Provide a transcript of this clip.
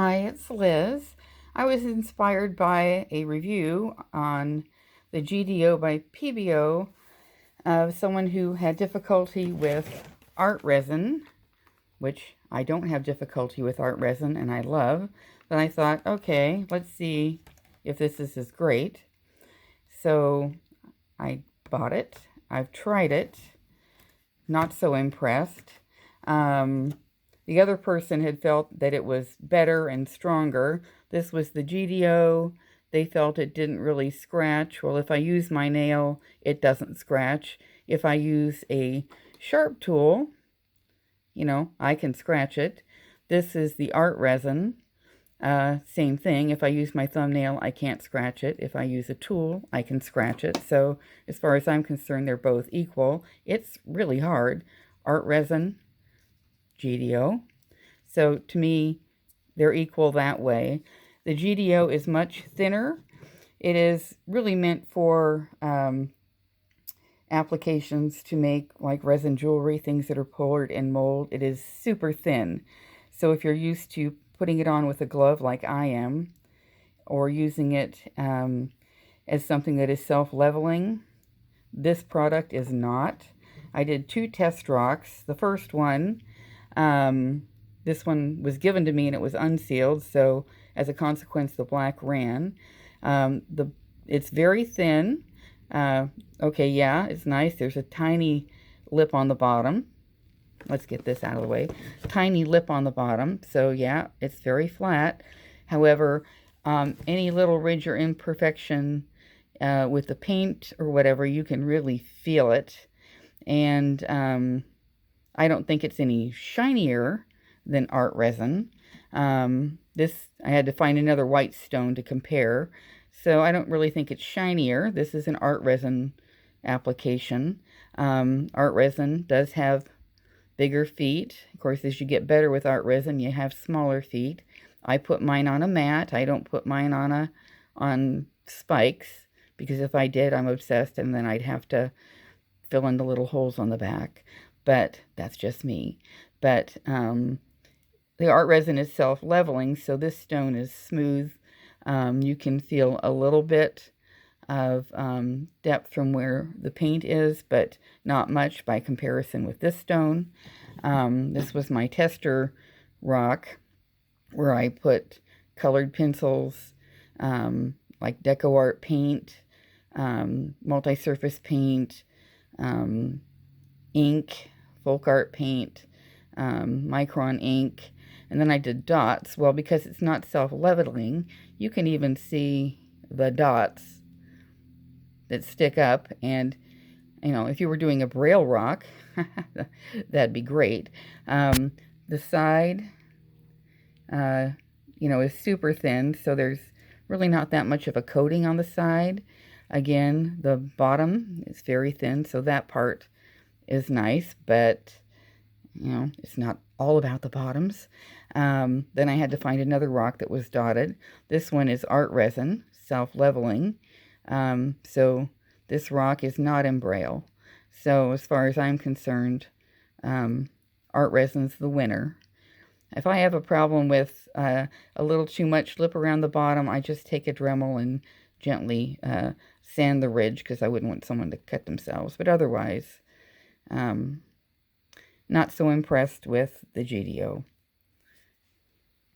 Hi, it's Liz. I was inspired by a review on the Gedeo by Pebeo of someone who had difficulty with art resin, which I don't have difficulty with art resin and I love. But I thought, okay, let's see if this is as great. So I bought it. I've tried it. Not so impressed. The other person had felt that it was better and stronger. This was the Gedeo. They felt it didn't really scratch. Well, if I use my nail, it doesn't scratch. If I use a sharp tool, I can scratch it. This is the art resin. Same thing. If I use my thumbnail, I can't scratch it. If I use a tool, I can scratch it. So as far as I'm concerned, they're both equal. It's really hard. Art resin, Gedeo. So to me, they're equal that way. The Gedeo is much thinner. It is really meant for applications to make like resin jewelry, things that are poured in mold. It is super thin. So if you're used to putting it on with a glove like I am, or using it as something that is self-leveling, this product is not. I did 2 test rocks. The first one, this one was given to me and it was unsealed, so as a consequence the black ran. It's very thin. Okay, yeah, it's nice. There's a tiny lip on the bottom. Let's get this out of the way. Tiny lip on the bottom, so yeah, it's very flat. However, any little ridge or imperfection with the paint or whatever, you can really feel it. And I don't think it's any shinier than art resin. This, I had to find another white stone to compare. So I don't really think it's shinier. This is an art resin application. Art resin does have bigger feet. Of course, as you get better with art resin, you have smaller feet. I put mine on a mat. I don't put mine on spikes, because if I did, I'm obsessed, and then I'd have to fill in the little holes on the back. But that's just me. But the art resin is self-leveling, so this stone is smooth. You can feel a little bit of depth from where the paint is, but not much by comparison with this stone. This was my tester rock, where I put colored pencils, like Deco Art paint, multi-surface paint, ink, folk art paint, micron ink, and then I did dots. Well, because it's not self-leveling, you can even see the dots that stick up, and if you were doing a braille rock, that'd be great. The side, is super thin, so there's really not that much of a coating on the side. Again, the bottom is very thin, so that part is nice, but it's not all about the bottoms. Then I had to find another rock that was dotted. This one is art resin, self-leveling. So this rock is not in braille. So as far as I'm concerned, art resin's the winner. If I have a problem with a little too much lip around the bottom, I just take a Dremel and gently sand the ridge, because I wouldn't want someone to cut themselves. But otherwise, not so impressed with the Gedeo.